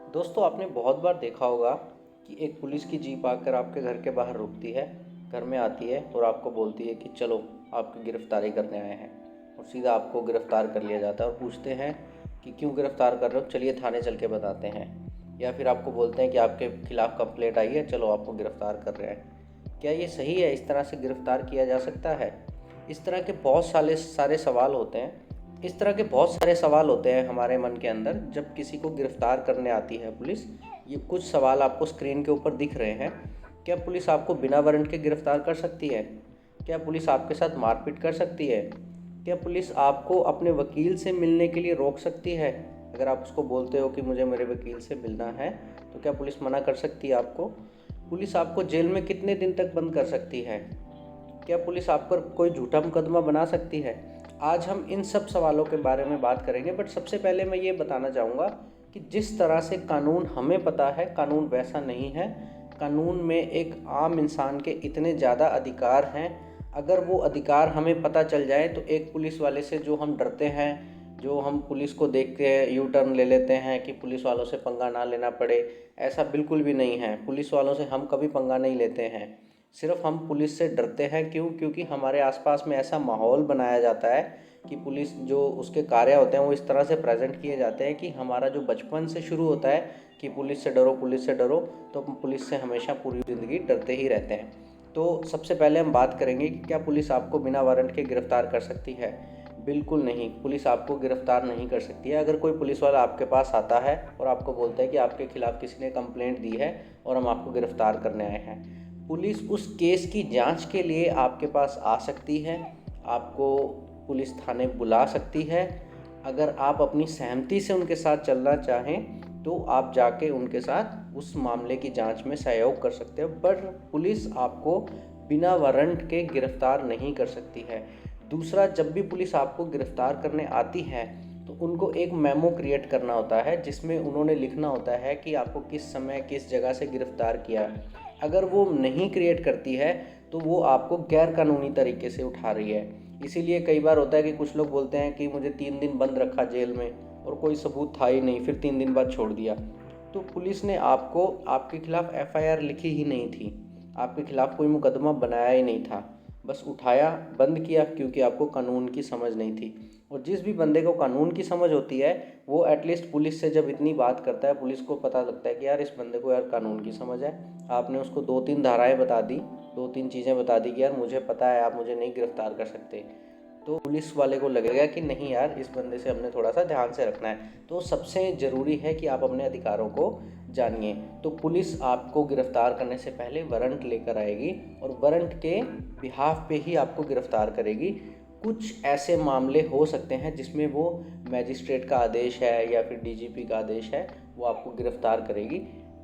दोस्तों, आपने बहुत बार देखा होगा कि एक पुलिस की जीप आकर आपके घर के बाहर रुकती है, घर में आती है और आपको बोलती है कि चलो आपकी गिरफ्तारी करने आए हैं। और सीधा आपको गिरफ्तार कर लिया जाता है और पूछते हैं कि क्यों गिरफ्तार कर रहे हो, चलिए थाने चल के बताते हैं। या फिर आपको बोलते हैं कि आपके खिलाफ़ कंप्लेंट आई है, चलो आपको गिरफ्तार कर रहे हैं। क्या ये सही है? इस तरह से गिरफ्तार किया जा सकता है? इस तरह के बहुत सारे सवाल होते हैं। इस तरह के बहुत सारे सवाल होते हैं हमारे मन के अंदर जब किसी को गिरफ्तार करने आती है पुलिस। ये कुछ सवाल आपको स्क्रीन के ऊपर दिख रहे हैं। क्या पुलिस आपको बिना वारंट के गिरफ्तार कर सकती है? क्या पुलिस आपके साथ मारपीट कर सकती है? क्या पुलिस आपको अपने वकील से मिलने के लिए रोक सकती है? अगर आप उसको बोलते हो कि मुझे मेरे वकील से मिलना है, तो क्या पुलिस मना कर सकती है आपको? पुलिस आपको जेल में कितने दिन तक बंद कर सकती है? क्या पुलिस आप पर कोई झूठा मुकदमा बना सकती है? आज हम इन सब सवालों के बारे में बात करेंगे, बट सबसे पहले मैं ये बताना चाहूँगा कि जिस तरह से कानून हमें पता है, कानून वैसा नहीं है। कानून में एक आम इंसान के इतने ज़्यादा अधिकार हैं। अगर वो अधिकार हमें पता चल जाए तो एक पुलिस वाले से जो हम डरते हैं, जो हम पुलिस को देख के यू टर्न ले लेते हैं कि पुलिस वालों से पंगा ना लेना पड़े, ऐसा बिल्कुल भी नहीं है। पुलिस वालों से हम कभी पंगा नहीं लेते हैं। सिर्फ हम पुलिस से डरते हैं। क्यों? क्योंकि हमारे आसपास में ऐसा माहौल बनाया जाता है कि पुलिस जो उसके कार्य होते हैं वो इस तरह से प्रेजेंट किए जाते हैं कि हमारा जो बचपन से शुरू होता है कि पुलिस से डरो, पुलिस से डरो, तो हम पुलिस से हमेशा पूरी ज़िंदगी डरते ही रहते हैं। तो सबसे पहले हम बात करेंगे कि क्या पुलिस आपको बिना वारंट के गिरफ्तार कर सकती है? बिल्कुल नहीं, पुलिस आपको गिरफ्तार नहीं कर सकती है। अगर कोई पुलिस वाला आपके पास आता है और आपको बोलता है कि आपके खिलाफ़ किसी ने कंप्लेंट दी है और हम आपको गिरफ्तार करने आए हैं, पुलिस उस केस की जांच के लिए आपके पास आ सकती है, आपको पुलिस थाने बुला सकती है। अगर आप अपनी सहमति से उनके साथ चलना चाहें तो आप जाके उनके साथ उस मामले की जांच में सहयोग कर सकते हो, पर पुलिस आपको बिना वारंट के गिरफ्तार नहीं कर सकती है। दूसरा, जब भी पुलिस आपको गिरफ्तार करने आती है तो उनको एक मेमो क्रिएट करना होता है जिसमें उन्होंने लिखना होता है कि आपको किस समय किस जगह से गिरफ्तार किया। अगर वो नहीं क्रिएट करती है तो वो आपको गैर कानूनी तरीके से उठा रही है। इसीलिए कई बार होता है कि कुछ लोग बोलते हैं कि मुझे 3 दिन बंद रखा जेल में और कोई सबूत था ही नहीं, फिर 3 दिन बाद छोड़ दिया। तो पुलिस ने आपको आपके खिलाफ़ एफआईआर लिखी ही नहीं थी, आपके खिलाफ़ कोई मुकदमा बनाया ही नहीं था, बस उठाया, बंद किया क्योंकि आपको कानून की समझ नहीं थी। और जिस भी बंदे को कानून की समझ होती है वो एटलीस्ट पुलिस से जब इतनी बात करता है, पुलिस को पता लगता है कि यार इस बंदे को यार कानून की समझ है। आपने उसको 2-3 धाराएं बता दी, 2-3 चीज़ें बता दी कि यार मुझे पता है आप मुझे नहीं गिरफ्तार कर सकते, तो पुलिस वाले को लगेगा कि नहीं यार इस बंदे से हमने थोड़ा सा ध्यान से रखना है। तो सबसे ज़रूरी है कि आप अपने अधिकारों को जानिए। तो पुलिस आपको गिरफ्तार करने से पहले वारंट लेकर आएगी और वारंट के बिहाफ पे ही आपको गिरफ्तार करेगी। कुछ ऐसे मामले हो सकते हैं जिसमें वो मैजिस्ट्रेट का आदेश है या फिर डीजीपी का आदेश है, वो आपको गिरफ्तार करेगी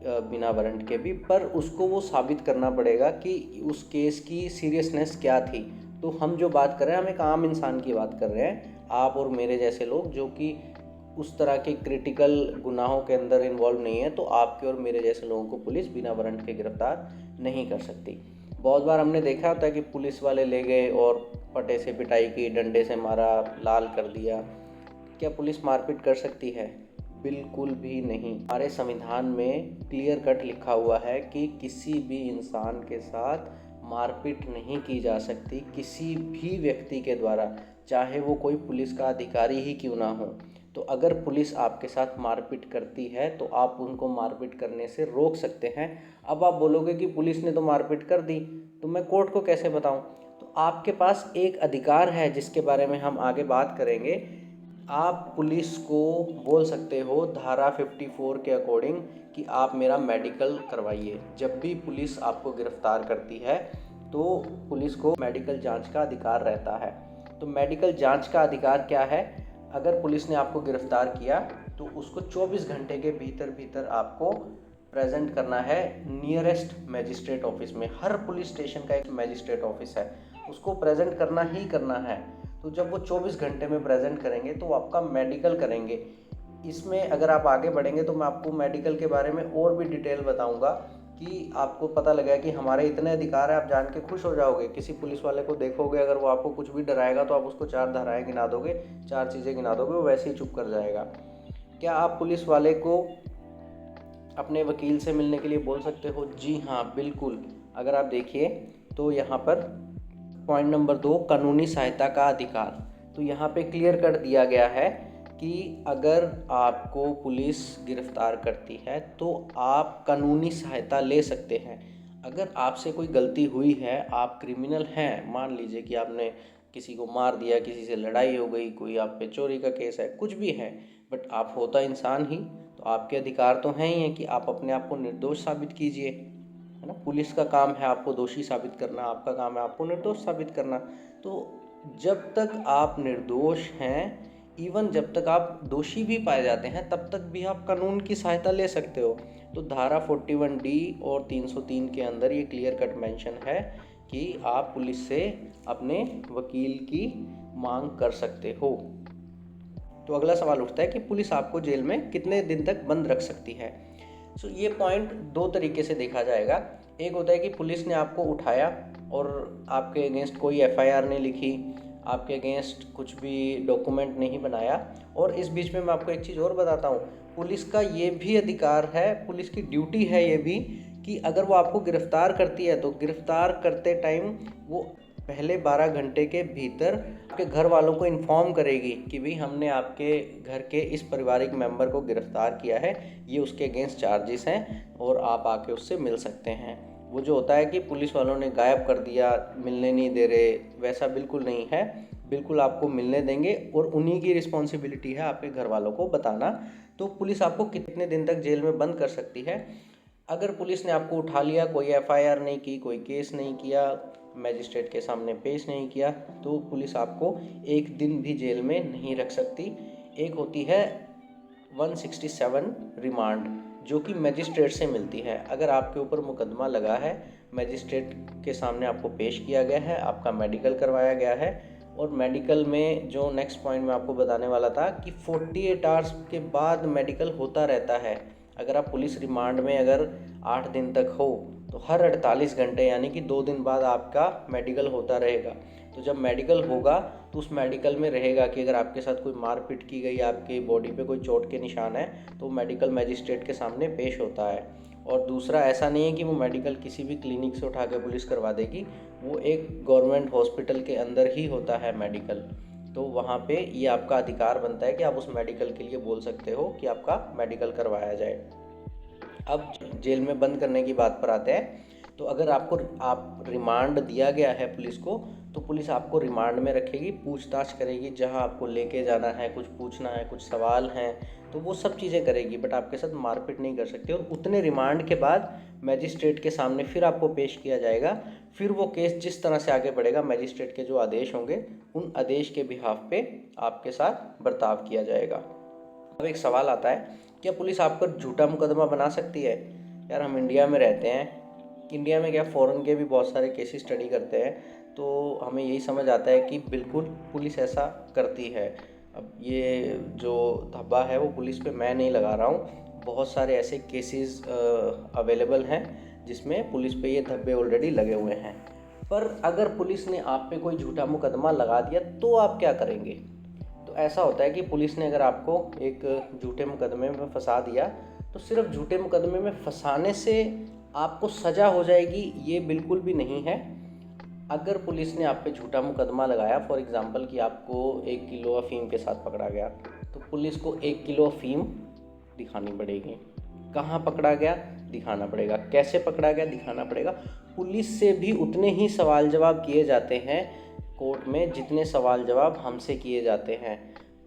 बिना वारंट के भी, पर उसको वो साबित करना पड़ेगा कि उस केस की सीरियसनेस क्या थी। तो हम जो बात कर रहे हैं, हम एक आम इंसान की बात कर रहे हैं, आप और मेरे जैसे लोग जो कि उस तरह के क्रिटिकल गुनाहों के अंदर इन्वॉल्व नहीं है। तो आपके और मेरे जैसे लोगों को पुलिस बिना वारंट के गिरफ्तार नहीं कर सकती। बहुत बार हमने देखा होता है कि पुलिस वाले ले गए और पटे से पिटाई की, डंडे से मारा, लाल कर दिया। क्या पुलिस मारपीट कर सकती है? बिल्कुल भी नहीं। हमारे संविधान में क्लियर कट लिखा हुआ है कि किसी भी इंसान के साथ मारपीट नहीं की जा सकती, किसी भी व्यक्ति के द्वारा, चाहे वो कोई पुलिस का अधिकारी ही क्यों ना हो। तो अगर पुलिस आपके साथ मारपीट करती है तो आप उनको मारपीट करने से रोक सकते हैं। अब आप बोलोगे कि पुलिस ने तो मारपीट कर दी, तो मैं कोर्ट को कैसे बताऊं? तो आपके पास एक अधिकार है जिसके बारे में हम आगे बात करेंगे। आप पुलिस को बोल सकते हो धारा 54 के अकॉर्डिंग कि आप मेरा मेडिकल करवाइए। जब भी पुलिस आपको गिरफ्तार करती है तो पुलिस को मेडिकल जांच का अधिकार रहता है। तो मेडिकल जांच का अधिकार क्या है? अगर पुलिस ने आपको गिरफ्तार किया तो उसको 24 घंटे के भीतर भीतर आपको प्रेजेंट करना है नियरेस्ट मैजिस्ट्रेट ऑफिस में। हर पुलिस स्टेशन का एक मैजिस्ट्रेट ऑफिस है, उसको प्रेजेंट करना ही करना है। तो जब वो 24 घंटे में प्रेजेंट करेंगे तो वो आपका मेडिकल करेंगे। इसमें अगर आप आगे बढ़ेंगे तो मैं आपको मेडिकल के बारे में और भी डिटेल बताऊंगा कि आपको पता लगा कि हमारे इतने अधिकार है, आप जान के खुश हो जाओगे। किसी पुलिस वाले को देखोगे अगर वो आपको कुछ भी डराएगा तो आप उसको 4 धाराएं गिना दोगे, 4 चीज़ें गिना दोगे, वो वैसे ही चुप कर जाएगा। क्या आप पुलिस वाले को अपने वकील से मिलने के लिए बोल सकते हो। जी हाँ, बिल्कुल। अगर आप देखिए तो यहाँ पर पॉइंट नंबर 2, कानूनी सहायता का अधिकार। तो यहाँ पे क्लियर कर दिया गया है कि अगर आपको पुलिस गिरफ्तार करती है तो आप कानूनी सहायता ले सकते हैं। अगर आपसे कोई गलती हुई है, आप क्रिमिनल हैं, मान लीजिए कि आपने किसी को मार दिया, किसी से लड़ाई हो गई, कोई आप पे चोरी का केस है, कुछ भी है, बट आप होता इंसान ही, तो आपके अधिकार तो हैं ही हैं कि आप अपने आप को निर्दोष साबित कीजिए, है ना। पुलिस का काम है आपको दोषी साबित करना, आपका काम है आपको निर्दोष साबित करना। तो जब तक आप निर्दोष हैं, इवन जब तक आप दोषी भी पाए जाते हैं, तब तक भी आप कानून की सहायता ले सकते हो। तो धारा 41D और 303 के अंदर ये क्लियर कट मेंशन है कि आप पुलिस से अपने वकील की मांग कर सकते हो। तो अगला सवाल उठता है कि पुलिस आपको जेल में कितने दिन तक बंद रख सकती है। सो ये पॉइंट दो तरीके से देखा जाएगा। एक होता है कि पुलिस ने आपको उठाया और आपके अगेंस्ट कोई FIR नहीं लिखी, आपके अगेंस्ट कुछ भी डॉक्यूमेंट नहीं बनाया। और इस बीच में मैं आपको एक चीज़ और बताता हूँ, पुलिस का ये भी अधिकार है, पुलिस की ड्यूटी है ये भी, कि अगर वो आपको गिरफ्तार करती है तो गिरफ्तार करते टाइम वो पहले 12 घंटे के भीतर आपके घर वालों को इन्फॉर्म करेगी कि भाई हमने आपके घर के इस पारिवारिक मेंबर को गिरफ्तार किया है, ये उसके अगेंस्ट चार्जेस हैं और आप आके उससे मिल सकते हैं। वो जो होता है कि पुलिस वालों ने गायब कर दिया, मिलने नहीं दे रहे, वैसा बिल्कुल नहीं है। बिल्कुल आपको मिलने देंगे और उन्हीं की रिस्पॉन्सिबिलिटी है आपके घर वालों को बताना। तो पुलिस आपको कितने दिन तक जेल में बंद कर सकती है। अगर पुलिस ने आपको उठा लिया, कोई FIR नहीं की, कोई केस नहीं किया, मैजिस्ट्रेट के सामने पेश नहीं किया, तो पुलिस आपको एक दिन भी जेल में नहीं रख सकती। एक होती है 167 रिमांड, जो कि मैजिस्ट्रेट से मिलती है। अगर आपके ऊपर मुकदमा लगा है, मैजिस्ट्रेट के सामने आपको पेश किया गया है, आपका मेडिकल करवाया गया है, और मेडिकल में जो नेक्स्ट पॉइंट मैं आपको बताने वाला था कि 48 आवर्स के बाद मेडिकल होता रहता है। अगर आप पुलिस रिमांड में अगर 8 दिन तक हो तो हर 48 घंटे यानी कि 2 दिन बाद आपका मेडिकल होता रहेगा। तो जब मेडिकल होगा तो उस मेडिकल में रहेगा कि अगर आपके साथ कोई मारपीट की गई, आपकी बॉडी पे कोई चोट के निशान है, तो मेडिकल मैजिस्ट्रेट के सामने पेश होता है। और दूसरा, ऐसा नहीं है कि वो मेडिकल किसी भी क्लिनिक से उठा के पुलिस करवा देगी, वो एक गवर्नमेंट हॉस्पिटल के अंदर ही होता है मेडिकल। तो वहाँ पे ये आपका अधिकार बनता है कि आप उस मेडिकल के लिए बोल सकते हो कि आपका मेडिकल करवाया जाए। अब जेल में बंद करने की बात पर आते हैं। तो अगर आप रिमांड दिया गया है पुलिस को, तो पुलिस आपको रिमांड में रखेगी, पूछताछ करेगी, जहां आपको लेके जाना है, कुछ पूछना है, कुछ सवाल हैं, तो वो सब चीज़ें करेगी, बट आपके साथ मारपीट नहीं कर सकती। और उतने रिमांड के बाद मैजिस्ट्रेट के सामने फिर आपको पेश किया जाएगा। फिर वो केस जिस तरह से आगे बढ़ेगा, मैजिस्ट्रेट के जो आदेश होंगे, उन आदेश के बिहाफ पे आपके साथ बर्ताव किया जाएगा। अब एक सवाल आता है, क्या पुलिस आप पर झूठा मुकदमा बना सकती है। यार, हम इंडिया में रहते हैं, इंडिया में क्या, फ़ॉरेन के भी बहुत सारे केसेस स्टडी करते हैं, तो हमें यही समझ आता है कि बिल्कुल पुलिस ऐसा करती है। अब ये जो धब्बा है वो पुलिस पे मैं नहीं लगा रहा हूँ, बहुत सारे ऐसे केसेस अवेलेबल हैं जिसमें पुलिस पे ये धब्बे ऑलरेडी लगे हुए हैं। पर अगर पुलिस ने आप पे कोई झूठा मुकदमा लगा दिया तो आप क्या करेंगे। तो ऐसा होता है कि पुलिस ने अगर आपको एक झूठे मुकदमे में फंसा दिया, तो सिर्फ झूठे मुकदमे में फंसाने से आपको सज़ा हो जाएगी, ये बिल्कुल भी नहीं है। अगर पुलिस ने आप पे झूठा मुकदमा लगाया, फॉर एग्ज़ाम्पल कि आपको 1 किलो अफीम के साथ पकड़ा गया, तो पुलिस को 1 किलो अफीम दिखानी पड़ेगी। कहाँ पकड़ा गया दिखाना पड़ेगा, कैसे पकड़ा गया दिखाना पड़ेगा। पुलिस से भी उतने ही सवाल जवाब किए जाते हैं कोर्ट में जितने सवाल जवाब हमसे किए जाते हैं।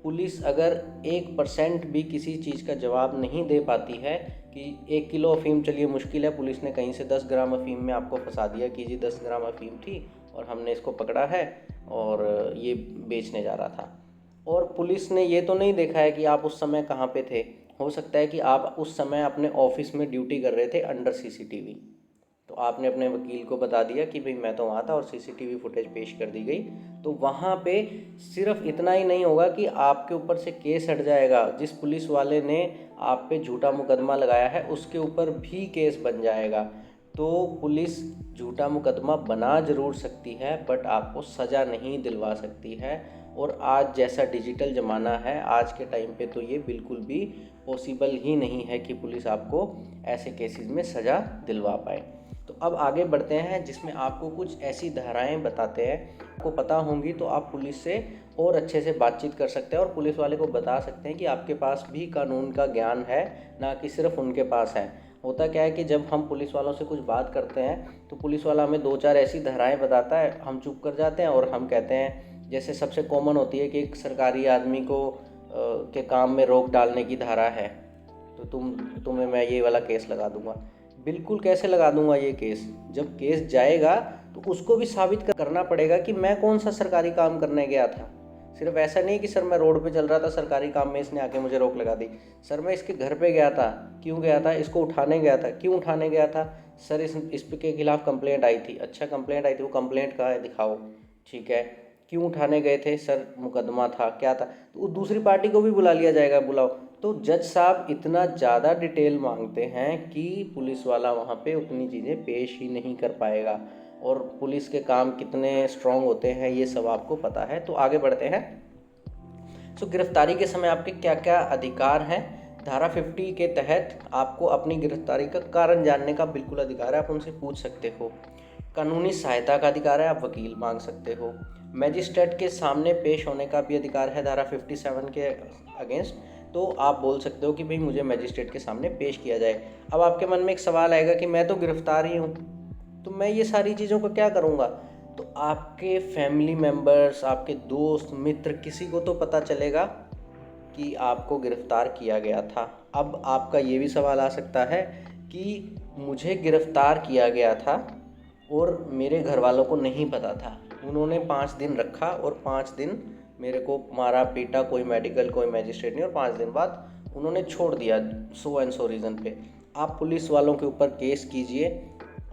पुलिस अगर 1% भी किसी चीज़ का जवाब नहीं दे पाती है कि 1 किलो अफीम, चलिए मुश्किल है, पुलिस ने कहीं से 10 ग्राम अफीम में आपको फंसा दिया कि जी 10 ग्राम अफीम थी और हमने इसको पकड़ा है और ये बेचने जा रहा था, और पुलिस ने ये तो नहीं देखा है कि आप उस समय कहाँ पे थे। हो सकता है कि आप उस समय अपने ऑफिस में ड्यूटी कर रहे थे अंडर CCTV, तो आपने अपने वकील को बता दिया कि भाई मैं तो वहाँ था और CCTV फुटेज पेश कर दी गई। तो वहाँ पे सिर्फ इतना ही नहीं होगा कि आपके ऊपर से केस हट जाएगा, जिस पुलिस वाले ने आप पे झूठा मुकदमा लगाया है उसके ऊपर भी केस बन जाएगा। तो पुलिस झूठा मुकदमा बना ज़रूर सकती है, बट आपको सज़ा नहीं दिलवा सकती है। और आज जैसा डिजिटल ज़माना है, आज के टाइम पे तो ये बिल्कुल भी पॉसिबल ही नहीं है कि पुलिस आपको ऐसे केसेस में सज़ा दिलवा पाए। तो अब आगे बढ़ते हैं, जिसमें आपको कुछ ऐसी धाराएं बताते हैं, आपको पता होंगी तो आप पुलिस से और अच्छे से बातचीत कर सकते हैं और पुलिस वाले को बता सकते हैं कि आपके पास भी कानून का ज्ञान है, ना कि सिर्फ उनके पास है। होता क्या है कि जब हम पुलिस वालों से कुछ बात करते हैं तो पुलिस वाला हमें 2-4 ऐसी धाराएं बताता है, हम चुप कर जाते हैं और हम कहते हैं, जैसे सबसे कॉमन होती है कि एक सरकारी आदमी को के काम में रोक डालने की धारा है, तो तुम्हें मैं ये वाला केस लगा दूंगा। बिल्कुल, कैसे लगा दूंगा ये केस? जब केस जाएगा तो उसको भी साबित करना पड़ेगा कि मैं कौन सा सरकारी काम करने गया था। सिर्फ ऐसा नहीं कि सर मैं रोड पे चल रहा था सरकारी काम में, इसने आके मुझे रोक लगा दी। सर मैं इसके घर पे गया था, क्यों गया था? इसको उठाने गया था, क्यों उठाने गया था? सर इस पे के खिलाफ कंप्लेंट आई थी। अच्छा, कंप्लेंट आई थी, वो कंप्लेंट कहाँ है? दिखाओ। ठीक है, क्यों उठाने गए थे? सर मुकदमा था, क्या था? तो दूसरी पार्टी को भी बुला लिया जाएगा, बुलाओ। तो जज साहब इतना ज़्यादा डिटेल मांगते हैं कि पुलिस वाला वहाँ पे उतनी चीज़ें पेश ही नहीं कर पाएगा। और पुलिस के काम कितने स्ट्रांग होते हैं ये सब आपको पता है। तो आगे बढ़ते हैं। गिरफ्तारी के समय आपके क्या क्या अधिकार हैं? धारा 50 के तहत आपको अपनी गिरफ्तारी का कारण जानने का बिल्कुल अधिकार है, आप उनसे पूछ सकते हो। कानूनी सहायता का अधिकार है, आप वकील मांग सकते हो। मैजिस्ट्रेट के सामने पेश होने का भी अधिकार है धारा 57 के अगेंस्ट। तो आप बोल सकते हो कि भाई मुझे मैजिस्ट्रेट के सामने पेश किया जाए। अब आपके मन में एक सवाल आएगा कि मैं तो गिरफ्तार ही हूँ, तो मैं ये सारी चीज़ों को क्या करूँगा? तो आपके फैमिली मेम्बर्स, आपके दोस्त मित्र, किसी को तो पता चलेगा कि आपको गिरफ्तार किया गया था। अब आपका ये भी सवाल आ सकता है कि मुझे गिरफ्तार किया गया था और मेरे घर वालों को नहीं पता था, उन्होंने 5 दिन रखा और 5 दिन मेरे को मारा पीटा, कोई मेडिकल कोई मैजिस्ट्रेट नहीं, और 5 दिन बाद उन्होंने छोड़ दिया सो एंड सो रीज़न पे। आप पुलिस वालों के ऊपर केस कीजिए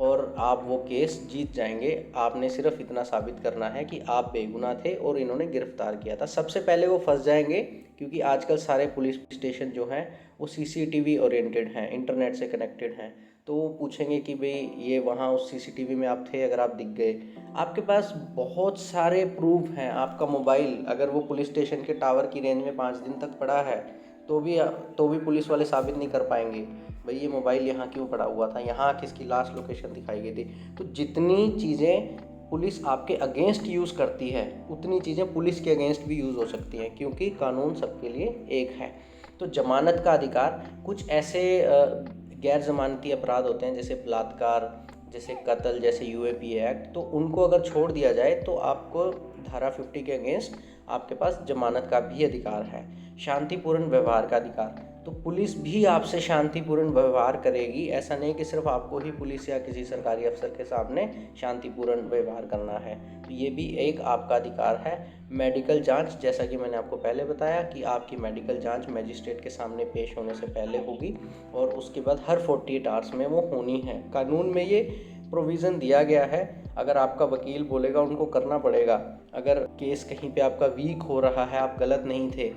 और आप वो केस जीत जाएंगे। आपने सिर्फ इतना साबित करना है कि आप बेगुनाह थे और इन्होंने गिरफ्तार किया था। सबसे पहले वो फंस जाएंगे, क्योंकि आजकल सारे पुलिस स्टेशन जो हैं वो सीसीटीवी ओरिएंटेड हैं, इंटरनेट से कनेक्टेड हैं। तो वो पूछेंगे कि भाई ये वहाँ उस सीसीटीवी में आप थे, अगर आप दिख गए, आपके पास बहुत सारे प्रूफ हैं। आपका मोबाइल अगर वो पुलिस स्टेशन के टावर की रेंज में 5 दिन तक पड़ा है तो भी पुलिस वाले साबित नहीं कर पाएंगे भाई ये मोबाइल यहाँ क्यों पड़ा हुआ था, यहाँ किसकी लास्ट लोकेशन दिखाई गई थी। तो जितनी चीज़ें पुलिस आपके अगेंस्ट यूज़ करती है उतनी चीज़ें पुलिस के अगेंस्ट भी यूज़ हो सकती हैं, क्योंकि कानून सबके लिए एक है। तो जमानत का अधिकार, कुछ ऐसे गैर जमानती अपराध होते हैं जैसे बलात्कार, जैसे कत्ल, जैसे यूएपी एक्ट, तो उनको अगर छोड़ दिया जाए तो आपको धारा 50 के अगेंस्ट आपके पास जमानत का भी अधिकार है। शांतिपूर्ण व्यवहार का अधिकार, तो पुलिस भी आपसे शांतिपूर्ण व्यवहार करेगी। ऐसा नहीं कि सिर्फ आपको ही पुलिस या किसी सरकारी अफसर के सामने शांतिपूर्ण व्यवहार करना है, तो ये भी एक आपका अधिकार है। मेडिकल जांच, जैसा कि मैंने आपको पहले बताया कि आपकी मेडिकल जांच मैजिस्ट्रेट के सामने पेश होने से पहले होगी और उसके बाद हर 48 आवर्स में वो होनी है। कानून में ये प्रोविज़न दिया गया है, अगर आपका वकील बोलेगा उनको करना पड़ेगा। अगर केस कहीं पे आपका वीक हो रहा है, आप गलत नहीं थे,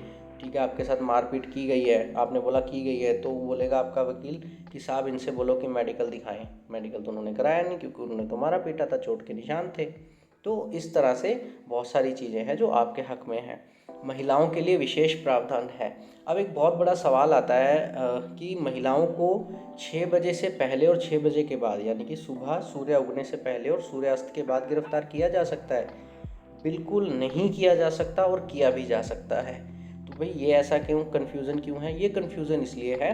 ठीक है, आपके साथ मारपीट की गई है, आपने बोला की गई है, तो बोलेगा आपका वकील कि साहब इनसे बोलो कि मेडिकल दिखाएं। मेडिकल तो उन्होंने कराया नहीं, क्योंकि उन्होंने तो मारा पीटा था, चोट के निशान थे। तो इस तरह से बहुत सारी चीज़ें हैं जो आपके हक में हैं। महिलाओं के लिए विशेष प्रावधान है। अब एक बहुत बड़ा सवाल आता है कि महिलाओं को 6 बजे से पहले और 6 बजे के बाद, यानी कि सुबह सूर्य उगने से पहले और सूर्यास्त के बाद गिरफ्तार किया जा सकता है? बिल्कुल नहीं किया जा सकता, और किया भी जा सकता है। तो भाई ये ऐसा क्यों, कन्फ्यूज़न क्यों है? ये कन्फ्यूज़न इसलिए है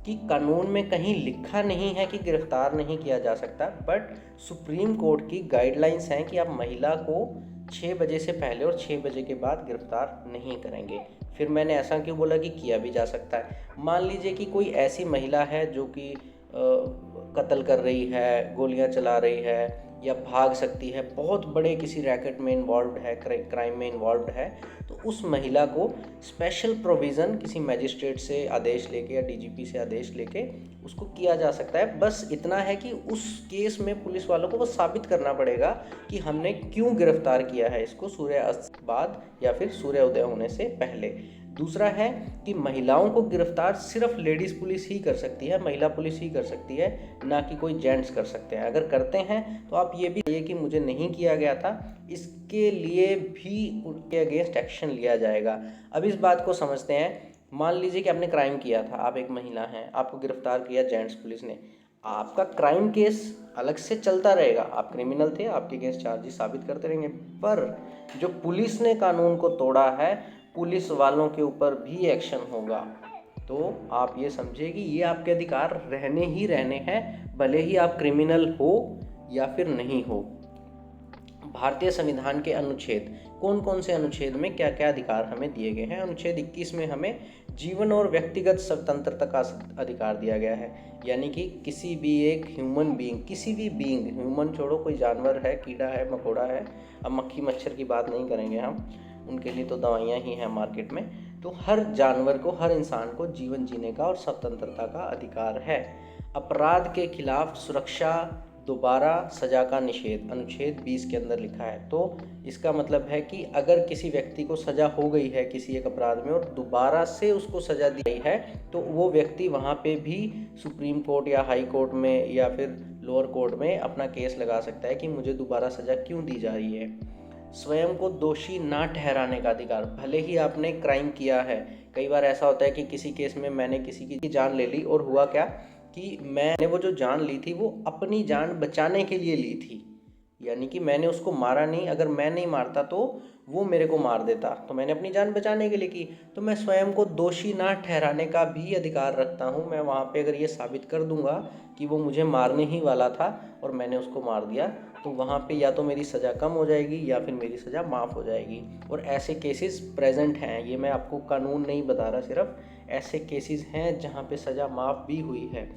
कि कानून में कहीं लिखा नहीं है कि गिरफ्तार नहीं किया जा सकता, बट सुप्रीम कोर्ट की गाइडलाइंस हैं कि आप महिला को 6 बजे से पहले और 6 बजे के बाद गिरफ्तार नहीं करेंगे। फिर मैंने ऐसा क्यों बोला कि किया भी जा सकता है? मान लीजिए कि कोई ऐसी महिला है जो कि कत्ल कर रही है, गोलियां चला रही है, या भाग सकती है, बहुत बड़े किसी रैकेट में इन्वॉल्व्ड है, क्राइम में इन्वॉल्व्ड है, तो उस महिला को स्पेशल प्रोविज़न किसी मैजिस्ट्रेट से आदेश लेके या डीजीपी से आदेश लेके उसको किया जा सकता है। बस इतना है कि उस केस में पुलिस वालों को बस साबित करना पड़ेगा कि हमने क्यों गिरफ्तार किया है इसको, सूर्य अस्त बाद या फिर सूर्य उदय होने से पहले। दूसरा है कि महिलाओं को गिरफ्तार सिर्फ लेडीज़ पुलिस ही कर सकती है, महिला पुलिस ही कर सकती है, ना कि कोई जेंट्स कर सकते हैं। अगर करते हैं तो आप ये भी कहिए कि मुझे नहीं किया गया था, इसके लिए भी उनके अगेंस्ट एक्शन लिया जाएगा। अब इस बात को समझते हैं। मान लीजिए कि आपने क्राइम किया था, आप एक महिला हैं, आपको गिरफ्तार किया जेंट्स पुलिस ने, आपका क्राइम केस अलग से चलता रहेगा, आप क्रिमिनल थे, आपके केस चार्जेस साबित करते रहेंगे। पर जो पुलिस ने कानून को तोड़ा है, पुलिस वालों के ऊपर भी एक्शन होगा। तो आप ये समझिए कि ये आपके अधिकार रहने ही रहने हैं, भले ही आप क्रिमिनल हो या फिर नहीं हो। भारतीय संविधान के अनुच्छेद, कौन कौन से अनुच्छेद में क्या क्या अधिकार हमें दिए गए हैं। अनुच्छेद 21 में हमें जीवन और व्यक्तिगत स्वतंत्रता का अधिकार दिया गया है, यानी कि किसी भी एक ह्यूमन बीइंग, किसी भी बीइंग, ह्यूमन छोड़ो, कोई जानवर है, कीड़ा है, मकोड़ा है, अब मक्खी मच्छर की बात नहीं करेंगे हम, उनके लिए तो दवाइयाँ ही हैं मार्केट में। तो हर जानवर को, हर इंसान को जीवन जीने का और स्वतंत्रता का अधिकार है। अपराध के खिलाफ सुरक्षा, दोबारा सजा का निषेध, अनुच्छेद 20 के अंदर लिखा है। तो इसका मतलब है कि अगर किसी व्यक्ति को सजा हो गई है किसी एक अपराध में और दोबारा से उसको सजा दी गई है, तो वो व्यक्ति वहाँ पे भी सुप्रीम कोर्ट या हाई कोर्ट में या फिर लोअर कोर्ट में अपना केस लगा सकता है कि मुझे दोबारा सजा क्यों दी जा रही है। स्वयं को दोषी ना ठहराने का अधिकार, भले ही आपने क्राइम किया है। कई बार ऐसा होता है कि किसी केस में मैंने किसी की जान ले ली और हुआ क्या कि मैंने वो जो जान ली थी वो अपनी जान बचाने के लिए ली थी, यानी कि मैंने उसको मारा नहीं। अगर मैं नहीं मारता तो वो मेरे को मार देता, तो मैंने अपनी जान बचाने के लिए की। तो मैं स्वयं को दोषी ना ठहराने का भी अधिकार रखता हूँ। मैं वहाँ पे अगर ये साबित कर दूँगा कि वो मुझे मारने ही वाला था और मैंने उसको मार दिया, तो वहाँ पे या तो मेरी सज़ा कम हो जाएगी या फिर मेरी सज़ा माफ़ हो जाएगी। और ऐसे केसेस प्रेजेंट हैं, ये मैं आपको कानून नहीं बता रहा, सिर्फ ऐसे केसेस हैं जहाँ पे सज़ा माफ़ भी हुई है।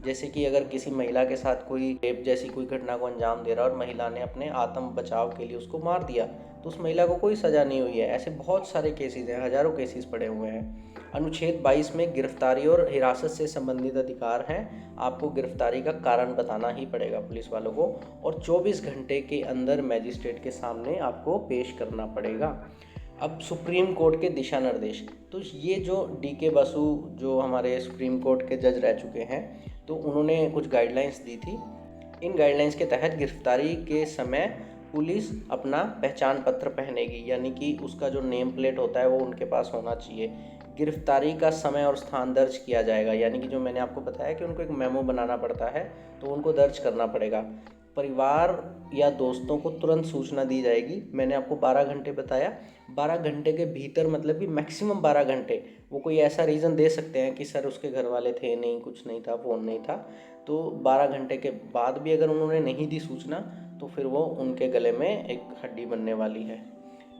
जैसे कि अगर किसी महिला के साथ कोई रेप जैसी कोई घटना को अंजाम दे रहा है और महिला ने अपने आत्म बचाव के लिए उसको मार दिया, तो उस महिला को कोई सज़ा नहीं हुई है। ऐसे बहुत सारे केसेस हैं, हज़ारों केसेस पड़े हुए हैं। अनुच्छेद 22 में गिरफ्तारी और हिरासत से संबंधित अधिकार हैं। आपको गिरफ्तारी का कारण बताना ही पड़ेगा पुलिस वालों को, और 24 घंटे के अंदर मैजिस्ट्रेट के सामने आपको पेश करना पड़ेगा। अब सुप्रीम कोर्ट के दिशा निर्देश, तो ये जो DK बसु जो हमारे सुप्रीम कोर्ट के जज रह चुके हैं, तो उन्होंने कुछ गाइडलाइंस दी थी। इन गाइडलाइंस के तहत गिरफ्तारी के समय पुलिस अपना पहचान पत्र पहनेगी, यानी कि उसका जो नेम प्लेट होता है वो उनके पास होना चाहिए। गिरफ्तारी का समय और स्थान दर्ज किया जाएगा, यानी कि जो मैंने आपको बताया कि उनको एक मेमो बनाना पड़ता है, तो उनको दर्ज करना पड़ेगा। परिवार या दोस्तों को तुरंत सूचना दी जाएगी। मैंने आपको 12 घंटे बताया, 12 घंटे के भीतर मतलब कि मैक्सिमम 12 घंटे। वो कोई ऐसा रीज़न दे सकते हैं कि सर उसके घर वाले थे नहीं, कुछ नहीं था, फ़ोन नहीं था, तो 12 घंटे के बाद भी अगर उन्होंने नहीं दी सूचना तो फिर वो उनके गले में एक हड्डी बनने वाली है।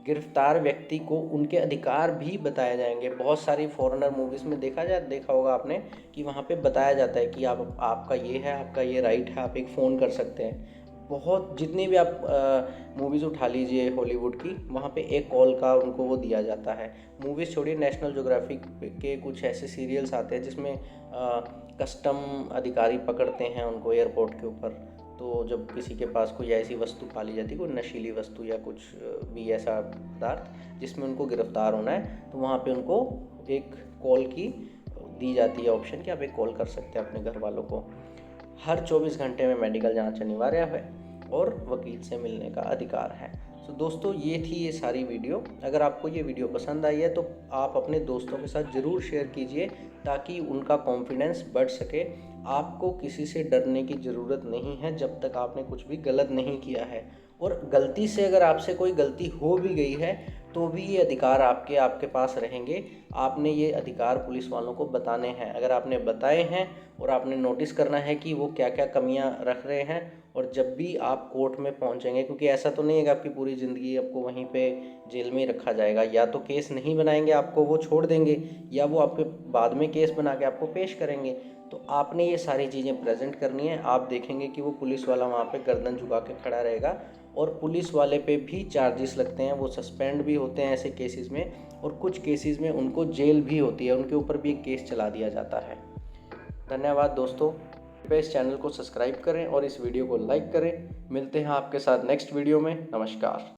गिरफ्तार व्यक्ति को उनके अधिकार भी बताए जाएंगे। बहुत सारी फॉरेनर मूवीज़ में देखा होगा आपने कि वहाँ पे बताया जाता है कि आपका ये है, आपका ये राइट है, आप एक फ़ोन कर सकते हैं। बहुत जितनी भी आप मूवीज़ उठा लीजिए हॉलीवुड की, वहाँ पे एक कॉल का उनको वो दिया जाता है। मूवीज़ छोड़िए, नेशनल ज्योग्राफिक के कुछ ऐसे सीरियल्स आते हैं जिसमें कस्टम अधिकारी पकड़ते हैं उनको एयरपोर्ट के ऊपर। तो जब किसी के पास कोई ऐसी वस्तु पाली जाती है, कोई नशीली वस्तु या कुछ भी ऐसा पदार्थ जिसमें उनको गिरफ्तार होना है, तो वहाँ पे उनको एक कॉल की दी जाती है ऑप्शन कि आप एक कॉल कर सकते हैं अपने घर वालों को। हर 24 घंटे में मेडिकल जांच अनिवार्य है और वकील से मिलने का अधिकार है। तो दोस्तों ये थी ये सारी वीडियो। अगर आपको ये वीडियो पसंद आई है तो आप अपने दोस्तों के साथ ज़रूर शेयर कीजिए ताकि उनका कॉन्फिडेंस बढ़ सके। आपको किसी से डरने की ज़रूरत नहीं है जब तक आपने कुछ भी गलत नहीं किया है। और गलती से अगर आपसे कोई गलती हो भी गई है तो भी ये अधिकार आपके पास रहेंगे। आपने ये अधिकार पुलिस वालों को बताने हैं। अगर आपने बताए हैं और आपने नोटिस करना है कि वो क्या क्या कमियां रख रहे हैं, और जब भी आप कोर्ट में पहुंचेंगे, क्योंकि ऐसा तो नहीं है कि आपकी पूरी ज़िंदगी आपको वहीं पे जेल में ही रखा जाएगा, या तो केस नहीं बनाएंगे आपको वो छोड़ देंगे, या वो आपके बाद में केस बना के आपको पेश करेंगे। तो आपने ये सारी चीज़ें प्रेजेंट करनी है। आप देखेंगे कि वो पुलिस वाला वहाँ पे गर्दन झुका के खड़ा रहेगा, और पुलिस वाले पे भी चार्जेस लगते हैं, वो सस्पेंड भी होते हैं ऐसे केसेस में, और कुछ केसेस में उनको जेल भी होती है, उनके ऊपर भी एक केस चला दिया जाता है। धन्यवाद दोस्तों, कृपया इस चैनल को सब्सक्राइब करें और इस वीडियो को लाइक करें। मिलते हैं आपके साथ नेक्स्ट वीडियो में। नमस्कार।